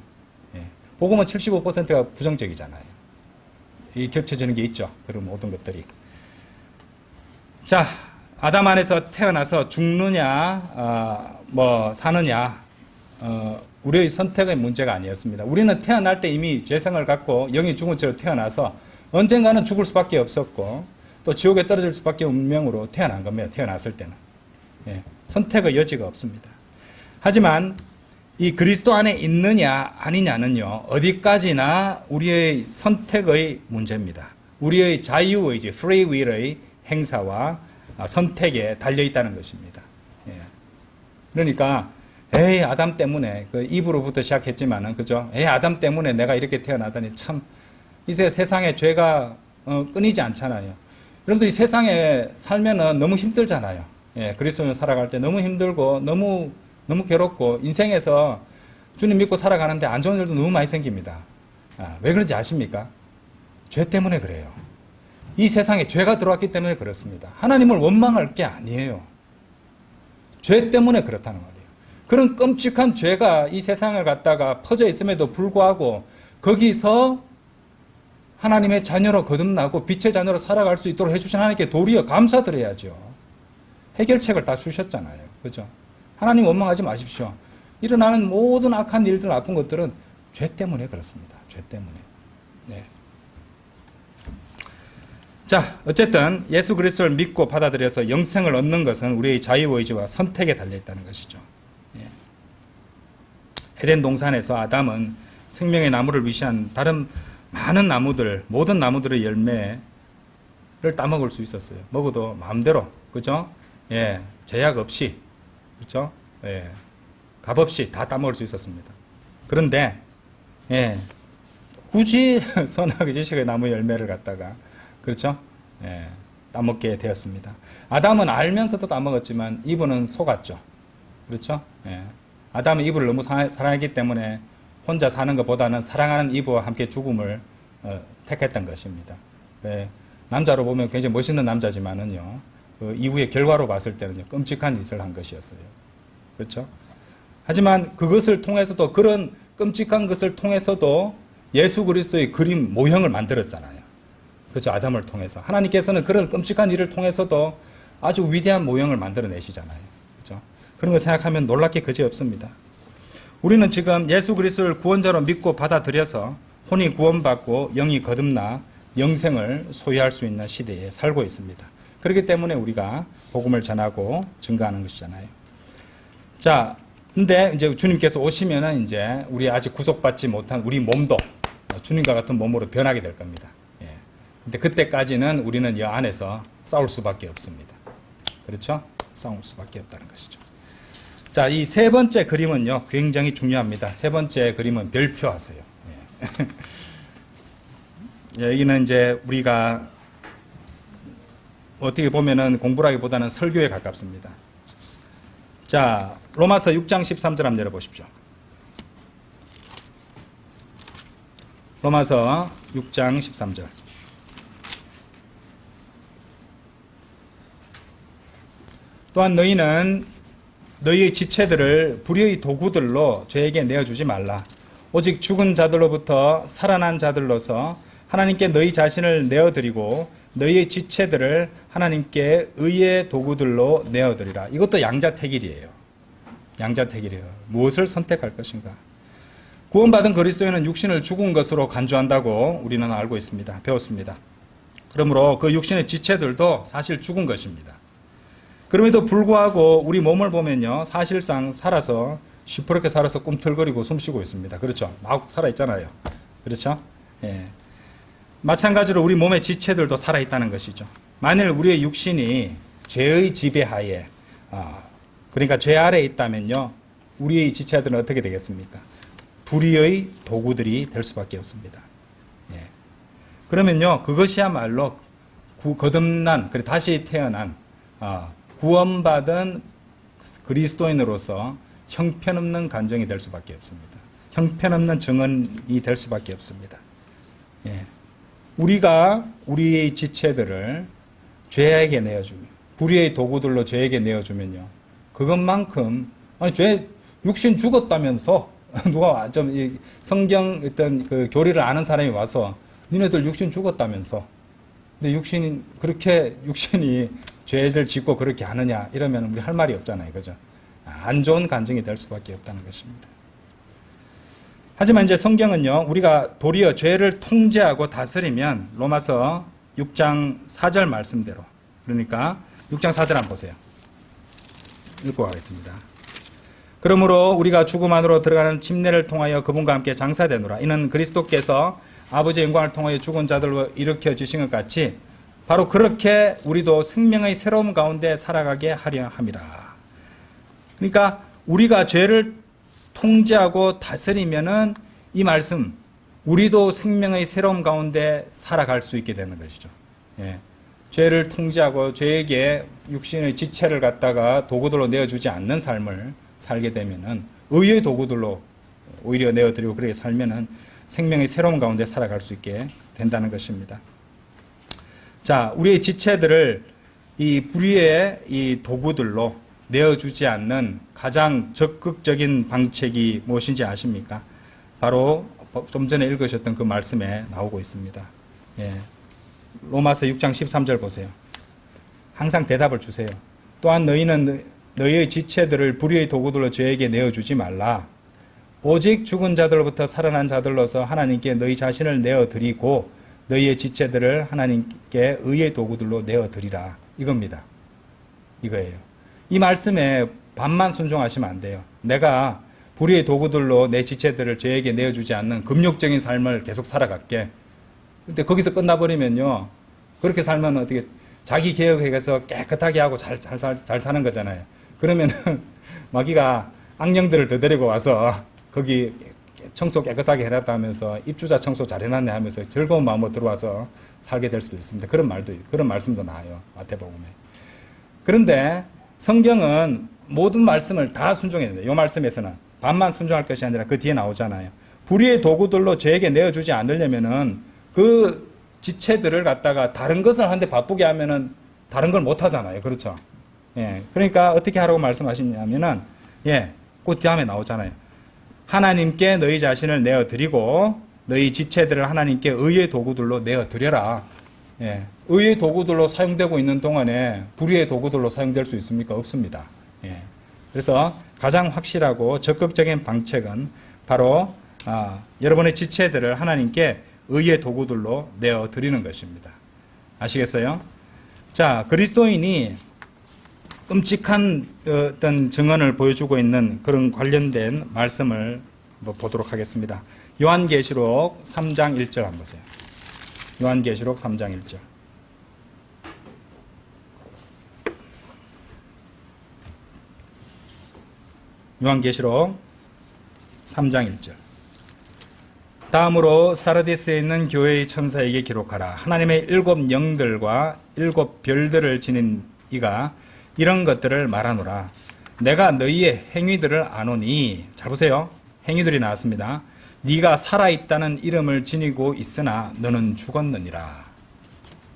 예. 복음은 75%가 부정적이잖아요. 이 겹쳐지는 게 있죠. 그런 모든 것들이. 자, 아담 안에서 태어나서 죽느냐, 사느냐, 우리의 선택의 문제가 아니었습니다. 우리는 태어날 때 이미 죄성을 갖고 영이 죽은 채로 태어나서 언젠가는 죽을 수밖에 없었고 또 지옥에 떨어질 수밖에 없는 운명으로 태어난 겁니다. 태어났을 때는. 예. 선택의 여지가 없습니다. 하지만 이 그리스도 안에 있느냐 아니냐는요, 어디까지나 우리의 선택의 문제입니다. 우리의 자유의지, free will의 행사와 선택에 달려있다는 것입니다. 예. 그러니까 아담 때문에, 이브로부터 시작했지만은, 그죠? 아담 때문에 내가 이렇게 태어나다니 참, 이제 세상에 죄가 끊이지 않잖아요. 여러분들 이 세상에 살면은 너무 힘들잖아요. 예, 그리스도인으로 살아갈 때 너무 힘들고, 너무 괴롭고, 인생에서 주님 믿고 살아가는데 안 좋은 일도 너무 많이 생깁니다. 왜 그런지 아십니까? 죄 때문에 그래요. 이 세상에 죄가 들어왔기 때문에 그렇습니다. 하나님을 원망할 게 아니에요. 죄 때문에 그렇다는 말이에요. 그런 끔찍한 죄가 이 세상을 갖다가 퍼져 있음에도 불구하고 거기서 하나님의 자녀로 거듭나고 빛의 자녀로 살아갈 수 있도록 해주신 하나님께 도리어 감사드려야죠. 해결책을 다 주셨잖아요. 그죠? 하나님 원망하지 마십시오. 일어나는 모든 악한 일들, 나쁜 것들은 죄 때문에 그렇습니다. 죄 때문에. 네. 자, 어쨌든 예수 그리스도를 믿고 받아들여서 영생을 얻는 것은 우리의 자유의지와 선택에 달려있다는 것이죠. 예. 에덴 동산에서 아담은 생명의 나무를 위시한 다른 많은 나무들, 모든 나무들의 열매를 따먹을 수 있었어요. 먹어도 마음대로, 그죠? 예, 제약 없이, 그죠? 예, 값 없이 다 따먹을 수 있었습니다. 그런데, 예, 굳이 선악의 지식의 나무 열매를 갖다가, 그렇죠? 예, 따먹게 되었습니다. 아담은 알면서도 따먹었지만 이브는 속았죠. 그렇죠? 예. 아담은 이브를 너무 사랑했기 때문에 혼자 사는 것보다는 사랑하는 이브와 함께 죽음을 택했던 것입니다. 예. 남자로 보면 굉장히 멋있는 남자지만은요, 그 이후의 결과로 봤을 때는요, 끔찍한 짓을 한 것이었어요. 그렇죠? 하지만 그것을 통해서도, 그런 끔찍한 것을 통해서도 예수 그리스도의 그림, 모형을 만들었잖아요. 그렇죠? 아담을 통해서. 하나님께서는 그런 끔찍한 일을 통해서도 아주 위대한 모형을 만들어내시잖아요. 그렇죠? 그런 걸 생각하면 놀랍게 그지없습니다. 우리는 지금 예수 그리스도를 구원자로 믿고 받아들여서 혼이 구원받고 영이 거듭나 영생을 소유할 수 있는 시대에 살고 있습니다. 그렇기 때문에 우리가 복음을 전하고 증거하는 것이잖아요. 자, 근데 이제 주님께서 오시면은 이제 우리 아직 구속받지 못한 우리 몸도 주님과 같은 몸으로 변하게 될 겁니다. 예. 근데 그때까지는 우리는 이 안에서 싸울 수밖에 없습니다. 그렇죠? 싸울 수밖에 없다는 것이죠. 자, 이 세 번째 그림은요, 굉장히 중요합니다. 세 번째 그림은 별표하세요. 예. 여기는 이제 우리가 어떻게 보면은 공부라기보다는 설교에 가깝습니다. 자, 로마서 6장 13절 한번 열어보십시오. 로마서 6장 13절. 또한 너희는 너희의 지체들을 불의의 도구들로 죄에게 내어주지 말라. 오직 죽은 자들로부터 살아난 자들로서 하나님께 너희 자신을 내어드리고 너희의 지체들을 하나님께 의의 도구들로 내어드리라. 이것도 양자택일이에요. 양자택일이에요. 무엇을 선택할 것인가? 구원받은 그리스도인은 육신을 죽은 것으로 간주한다고 우리는 알고 있습니다. 배웠습니다. 그러므로 그 육신의 지체들도 사실 죽은 것입니다. 그럼에도 불구하고 우리 몸을 보면요, 사실상 살아서 시퍼렇게 살아서 꿈틀거리고 숨쉬고 있습니다. 그렇죠? 막 살아있잖아요. 그렇죠? 예. 마찬가지로 우리 몸의 지체들도 살아있다는 것이죠. 만일 우리의 육신이 죄의 지배하에, 그러니까 죄 아래에 있다면요, 우리의 지체들은 어떻게 되겠습니까? 불의의 도구들이 될 수밖에 없습니다. 예. 그러면요, 그것이야말로 거듭난, 다시 태어난, 구원받은 그리스도인으로서 형편없는 간증이 될 수밖에 없습니다. 형편없는 증언이 될 수밖에 없습니다. 예. 우리가 우리의 지체들을 죄에게 내어주면, 불의의 도구들로 죄에게 내어주면요, 그것만큼, 아니, 육신 죽었다면서, 누가 좀 성경 어떤 그 교리를 아는 사람이 와서, 니네들 육신 죽었다면서, 근데 육신이 죄를 짓고 그렇게 하느냐, 이러면 우리 할 말이 없잖아요. 그죠? 안 좋은 간증이 될 수밖에 없다는 것입니다. 하지만 이제 성경은요, 우리가 도리어 죄를 통제하고 다스리면 로마서 6장 4절 말씀대로, 그러니까 6장 4절 한번 보세요. 읽고 가겠습니다. 그러므로 우리가 죽음 안으로 들어가는 침례를 통하여 그분과 함께 장사되노라. 이는 그리스도께서 아버지의 영광을 통하여 죽은 자들로 일으켜 주신 것 같이 바로 그렇게 우리도 생명의 새로움 가운데 살아가게 하려 함이라. 그러니까 우리가 죄를 통제하고 다스리면은 이 말씀, 우리도 생명의 새로움 가운데 살아갈 수 있게 되는 것이죠. 예. 죄를 통제하고 죄에게 육신의 지체를 갖다가 도구들로 내어주지 않는 삶을 살게 되면은 의의 도구들로 오히려 내어드리고 그렇게 살면은 생명의 새로움 가운데 살아갈 수 있게 된다는 것입니다. 자, 우리의 지체들을 이 불의의 이 도구들로 내어주지 않는 가장 적극적인 방책이 무엇인지 아십니까? 바로 좀 전에 읽으셨던 그 말씀에 나오고 있습니다. 예. 로마서 6장 13절 보세요. 항상 대답을 주세요. 또한 너희는 너희의 지체들을 불의의 도구들로 죄에게 내어주지 말라. 오직 죽은 자들로부터 살아난 자들로서 하나님께 너희 자신을 내어드리고 너희의 지체들을 하나님께 의의 도구들로 내어드리라. 이겁니다. 이거예요. 이 말씀에 반만 순종하시면 안 돼요. 내가 불의의 도구들로 내 지체들을 저에게 내어주지 않는 금욕적인 삶을 계속 살아갈게. 근데 거기서 끝나버리면요. 그렇게 살면 어떻게 자기 개혁해서 깨끗하게 하고 잘 사는 거잖아요. 그러면은 마귀가 악령들을 더 데리고 와서 거기 청소 깨끗하게 해놨다 하면서 입주자 청소 잘 해놨네 하면서 즐거운 마음으로 들어와서 살게 될 수도 있습니다. 그런 말씀도 나와요. 마태복음에. 그런데 성경은 모든 말씀을 다 순종해야 돼요. 이 말씀에서는 반만 순종할 것이 아니라 그 뒤에 나오잖아요. 불의의 도구들로 저에게 내어주지 않으려면은 그 지체들을 갖다가 다른 것을 하는데 바쁘게 하면은 다른 걸 못 하잖아요. 그렇죠? 예. 그러니까 어떻게 하라고 말씀하시냐면은, 예. 그 다음에 나오잖아요. 하나님께 너희 자신을 내어드리고 너희 지체들을 하나님께 의의 도구들로 내어드려라. 예. 의의 도구들로 사용되고 있는 동안에 불의의 도구들로 사용될 수 있습니까? 없습니다. 예. 그래서 가장 확실하고 적극적인 방책은 바로 여러분의 지체들을 하나님께 의의 도구들로 내어드리는 것입니다. 아시겠어요? 자, 그리스도인이 끔찍한 어떤 증언을 보여주고 있는 그런 관련된 말씀을 한번 보도록 하겠습니다. 요한계시록 3장 1절 한번 보세요. 요한계시록 3장 1절. 요한계시록 3장 1절. 다음으로 사르디스에 있는 교회의 천사에게 기록하라. 하나님의 7 영들과 7 별들을 지닌 이가 이런 것들을 말하노라. 내가 너희의 행위들을 아노니. 잘 보세요. 행위들이 나왔습니다. 네가 살아있다는 이름을 지니고 있으나 너는 죽었느니라.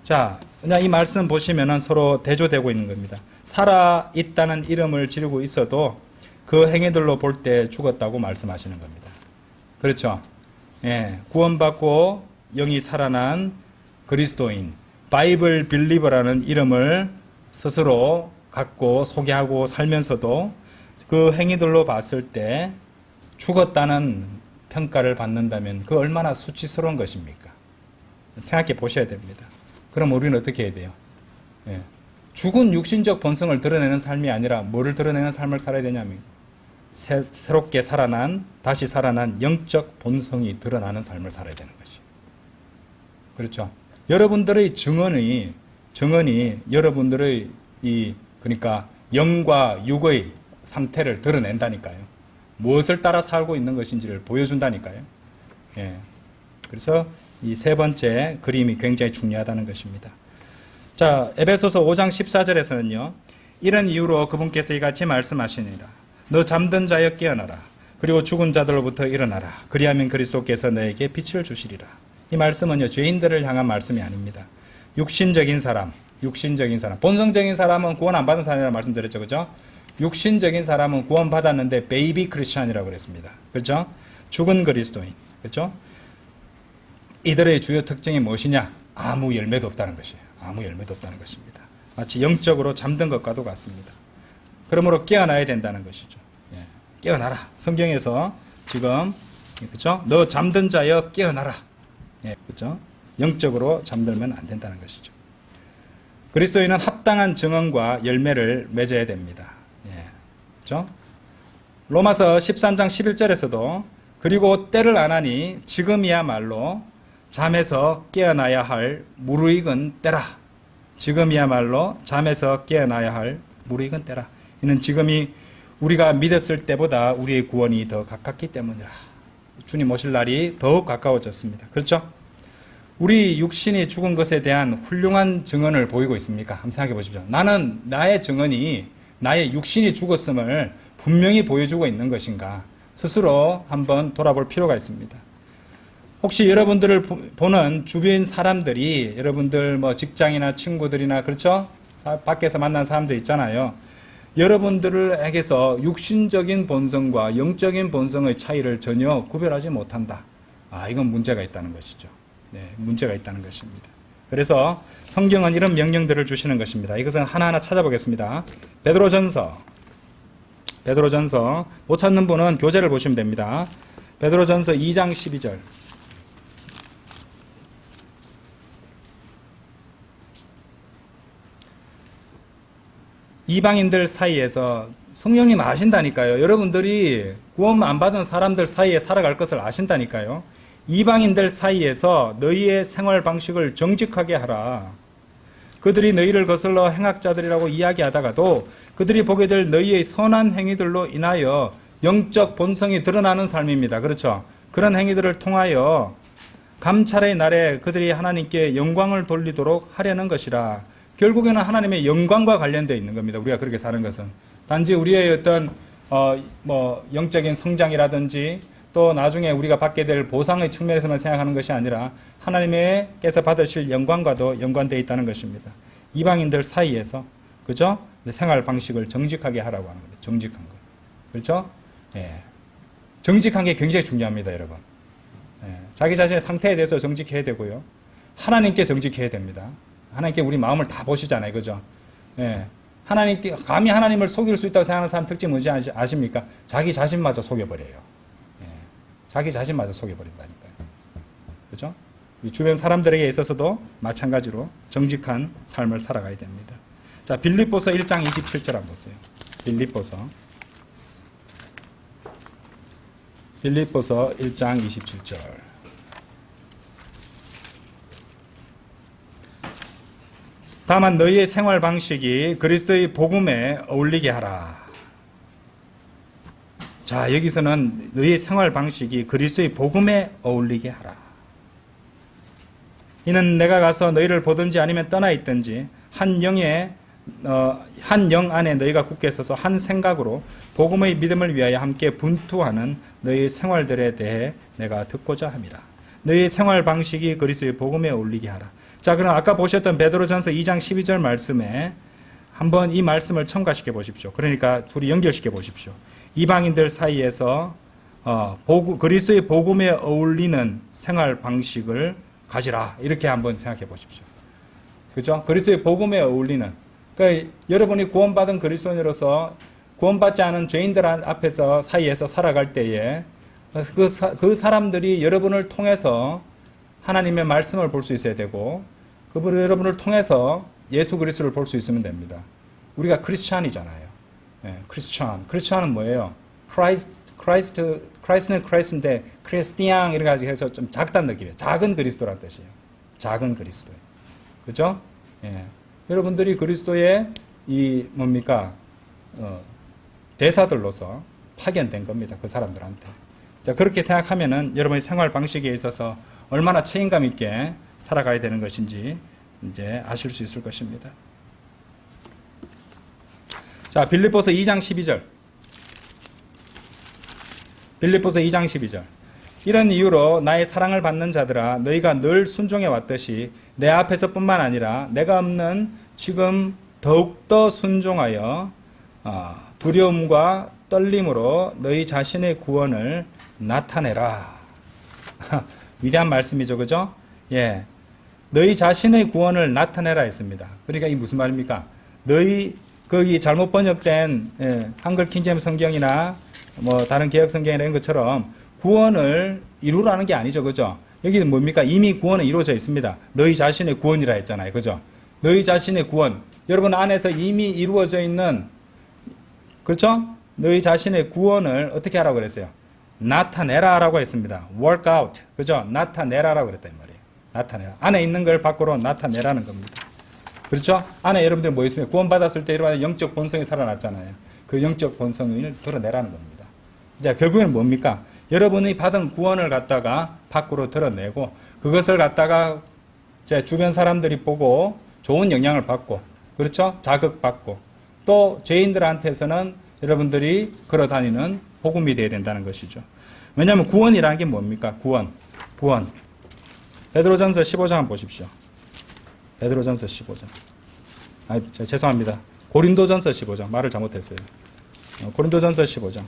자, 그냥 이 말씀 보시면은 서로 대조되고 있는 겁니다. 살아있다는 이름을 지니고 있어도 그 행위들로 볼 때 죽었다고 말씀하시는 겁니다. 그렇죠? 예, 구원받고 영이 살아난 그리스도인, 바이블 빌리버라는 이름을 스스로 갖고 소개하고 살면서도 그 행위들로 봤을 때 죽었다는 평가를 받는다면 그 얼마나 수치스러운 것입니까? 생각해 보셔야 됩니다. 그럼 우리는 어떻게 해야 돼요? 예, 죽은 육신적 본성을 드러내는 삶이 아니라 뭐를 드러내는 삶을 살아야 되냐면 새롭게 살아난, 다시 살아난 영적 본성이 드러나는 삶을 살아야 되는 것이에요. 그렇죠? 여러분들의 증언이 여러분들의 그러니까 영과 육의 상태를 드러낸다니까요. 무엇을 따라 살고 있는 것인지를 보여준다니까요. 예. 그래서 이 세 번째 그림이 굉장히 중요하다는 것입니다. 자, 에베소서 5장 14절에서는요. 이런 이유로 그분께서 이같이 말씀하시니라. 너 잠든 자여 깨어나라. 그리고 죽은 자들로부터 일어나라. 그리하면 그리스도께서 너에게 빛을 주시리라. 이 말씀은요. 죄인들을 향한 말씀이 아닙니다. 육신적인 사람, 본성적인 사람은 구원 안 받은 사람이라고 말씀드렸죠. 그죠? 육신적인 사람은 구원 받았는데 베이비 크리스찬이라고 그랬습니다. 그렇죠? 죽은 그리스도인. 그렇죠? 이들의 주요 특징이 무엇이냐? 아무 열매도 없다는 것이에요. 아무 열매도 없다는 것입니다. 마치 영적으로 잠든 것과도 같습니다. 그러므로 깨어나야 된다는 것이죠. 예. 깨어나라. 성경에서 지금 그렇죠? 너 잠든 자여 깨어나라. 예, 그렇죠? 영적으로 잠들면 안 된다는 것이죠. 그리스도인은 합당한 증언과 열매를 맺어야 됩니다. 예, 그렇죠? 로마서 13장 11절에서도 그리고 때를 안 하니 지금이야말로 잠에서 깨어나야 할 무르익은 때라. 지금이야말로 잠에서 깨어나야 할 무르익은 때라. 이는 지금이 우리가 믿었을 때보다 우리의 구원이 더 가깝기 때문이라. 주님 오실 날이 더욱 가까워졌습니다. 그렇죠? 우리 육신이 죽은 것에 대한 훌륭한 증언을 보이고 있습니까? 한번 생각해 보십시오. 나는 나의 증언이 나의 육신이 죽었음을 분명히 보여주고 있는 것인가? 스스로 한번 돌아볼 필요가 있습니다. 혹시 여러분들을 보는 주변 사람들이 여러분들 뭐 직장이나 친구들이나 그렇죠? 밖에서 만난 사람들 있잖아요. 여러분들에게서 육신적인 본성과 영적인 본성의 차이를 전혀 구별하지 못한다. 이건 문제가 있다는 것이죠. 네, 문제가 있다는 것입니다. 그래서 성경은 이런 명령들을 주시는 것입니다. 이것은 하나하나 찾아보겠습니다. 베드로전서 못 찾는 분은 교재를 보시면 됩니다. 베드로전서 2장 12절. 이방인들 사이에서 성령님 아신다니까요. 여러분들이 구원 안 받은 사람들 사이에 살아갈 것을 아신다니까요. 이방인들 사이에서 너희의 생활 방식을 정직하게 하라. 그들이 너희를 거슬러 행악자들이라고 이야기하다가도 그들이 보게 될 너희의 선한 행위들로 인하여 영적 본성이 드러나는 삶입니다. 그렇죠? 그런 행위들을 통하여 감찰의 날에 그들이 하나님께 영광을 돌리도록 하려는 것이라. 결국에는 하나님의 영광과 관련되어 있는 겁니다. 우리가 그렇게 사는 것은. 단지 우리의 어떤 영적인 성장이라든지 또 나중에 우리가 받게 될 보상의 측면에서만 생각하는 것이 아니라 하나님께서 받으실 영광과도 연관되어 있다는 것입니다. 이방인들 사이에서 그죠? 생활 방식을 정직하게 하라고 하는 거죠. 정직한 거. 그렇죠? 예. 정직한 게 굉장히 중요합니다, 여러분. 예. 자기 자신의 상태에 대해서 정직해야 되고요. 하나님께 정직해야 됩니다. 하나님께 우리 마음을 다 보시잖아요. 그죠? 예. 하나님께, 감히 하나님을 속일 수 있다고 생각하는 사람 특징 뭔지 아십니까? 자기 자신마저 속여버려요. 예. 자기 자신마저 속여버린다니까요. 그죠? 주변 사람들에게 있어서도 마찬가지로 정직한 삶을 살아가야 됩니다. 자, 빌립보서 1장 27절 한번 보세요. 빌립보서 1장 27절. 다만 너희의 생활 방식이 그리스도의 복음에 어울리게 하라. 자, 여기서는 너희의 생활 방식이 그리스도의 복음에 어울리게 하라. 이는 내가 가서 너희를 보든지 아니면 떠나 있든지 한 영 안에 너희가 굳게 서서 한 생각으로 복음의 믿음을 위하여 함께 분투하는 너희의 생활들에 대해 내가 듣고자 함이라. 너희의 생활 방식이 그리스도의 복음에 어울리게 하라. 자, 그럼 아까 보셨던 베드로전서 2장 12절 말씀에 한번 이 말씀을 첨가시켜 보십시오. 그러니까 둘이 연결시켜 보십시오. 이방인들 사이에서 그리스도의 복음에 어울리는 생활 방식을 가지라. 이렇게 한번 생각해 보십시오. 그죠? 그리스도의 복음에 어울리는. 그러니까 여러분이 구원받은 그리스도인으로서 구원받지 않은 죄인들 앞에서 사이에서 살아갈 때에 그 사람들이 여러분을 통해서 하나님의 말씀을 볼 수 있어야 되고 여러분을 통해서 예수 그리스도를 볼 수 있으면 됩니다. 우리가 크리스찬이잖아요. 네, 크리스찬은 뭐예요? 크라이스트는 크라이스인데 크리스티앙 이렇게 해서 좀 작다는 느낌이에요. 작은 그리스도란 뜻이에요. 작은 그리스도. 그죠? 예. 여러분들이 그리스도의 대사들로서 파견된 겁니다. 그 사람들한테. 자, 그렇게 생각하면은 여러분의 생활 방식에 있어서 얼마나 책임감 있게 살아가야 되는 것인지 이제 아실 수 있을 것입니다. 자, 빌립보서 2장 12절. 빌립보서 2장 12절. 이런 이유로 나의 사랑을 받는 자들아 너희가 늘 순종해 왔듯이 내 앞에서뿐만 아니라 내가 없는 지금 더욱더 순종하여 두려움과 떨림으로 너희 자신의 구원을 나타내라. 위대한 말씀이죠. 그죠? 예. 너희 자신의 구원을 나타내라 했습니다. 그러니까 이 무슨 말입니까? 너희 거기 잘못 번역된 한글 킹제임 성경이나 뭐 다른 개혁 성경이나 이런 것처럼 구원을 이루라는 게 아니죠. 그죠? 여기는 뭡니까? 이미 구원은 이루어져 있습니다. 너희 자신의 구원이라 했잖아요. 그죠? 너희 자신의 구원. 여러분 안에서 이미 이루어져 있는, 그렇죠? 너희 자신의 구원을 어떻게 하라고 그랬어요? 나타내라라고 했습니다. work out. 그죠? 나타내라라고 그랬단 말이에요. 나타내라. 안에 있는 걸 밖으로 나타내라는 겁니다. 그렇죠? 안에 여러분들 뭐 있으면 구원받았을 때 이런 영적 본성이 살아났잖아요. 그 영적 본성을 드러내라는 겁니다. 자, 결국에는 뭡니까? 여러분이 받은 구원을 갖다가 밖으로 드러내고 그것을 갖다가 제 주변 사람들이 보고 좋은 영향을 받고, 그렇죠? 자극받고, 또 죄인들한테서는 여러분들이 걸어다니는 복음이 되어야 된다는 것이죠. 왜냐하면 구원이라는 게 뭡니까? 구원. 베드로전서 15장 한번 보십시오. 베드로전서 15장. 죄송합니다. 고린도전서 15장. 말을 잘못했어요. 고린도전서 15장.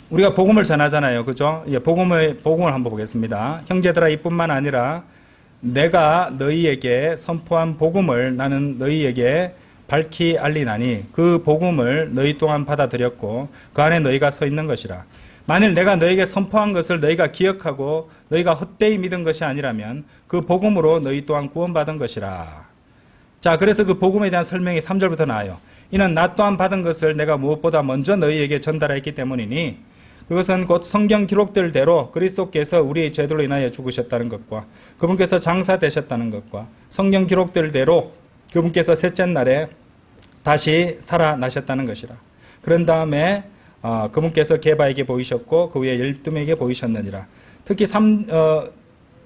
우리가 복음을 전하잖아요. 그죠? 예, 복음을 한번 보겠습니다. 형제들아, 이뿐만 아니라 내가 너희에게 선포한 복음을 나는 너희에게 밝히 알리나니 그 복음을 너희 또한 받아들였고 그 안에 너희가 서 있는 것이라. 만일 내가 너에게 선포한 것을 너희가 기억하고 너희가 헛되이 믿은 것이 아니라면 그 복음으로 너희 또한 구원받은 것이라. 자, 그래서 그 복음에 대한 설명이 3절부터 나와요. 이는 나 또한 받은 것을 내가 무엇보다 먼저 너희에게 전달했기 때문이니 그것은 곧 성경 기록들대로 그리스도께서 우리의 죄들로 인하여 죽으셨다는 것과 그분께서 장사되셨다는 것과 성경 기록들대로 그분께서 셋째 날에 다시 살아나셨다는 것이라. 그런 다음에 그분께서 게바에게 보이셨고 그 위에 12명에게 보이셨느니라. 특히 3절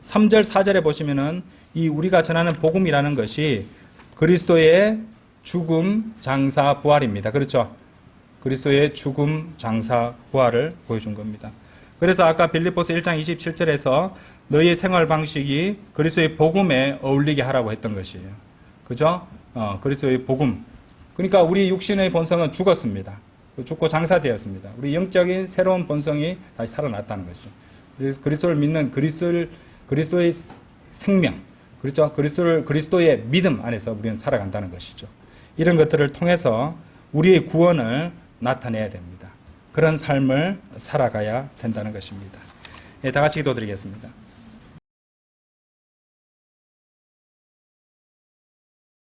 4절에 보시면은 이 우리가 전하는 복음이라는 것이 그리스도의 죽음, 장사, 부활입니다. 그렇죠? 그리스도의 죽음, 장사, 부활을 보여준 겁니다. 그래서 아까 빌립보서 1장 27절에서 너희의 생활 방식이 그리스도의 복음에 어울리게 하라고 했던 것이에요. 그죠? 그리스도의 복음. 그러니까 우리 육신의 본성은 죽었습니다. 죽고 장사되었습니다. 우리 영적인 새로운 본성이 다시 살아났다는 것이죠. 그래서 그리스도를 믿는 그리스도의 생명, 그렇죠? 그리스도의 믿음 안에서 우리는 살아간다는 것이죠. 이런 것들을 통해서 우리의 구원을 나타내야 됩니다. 그런 삶을 살아가야 된다는 것입니다. 다 같이 기도드리겠습니다.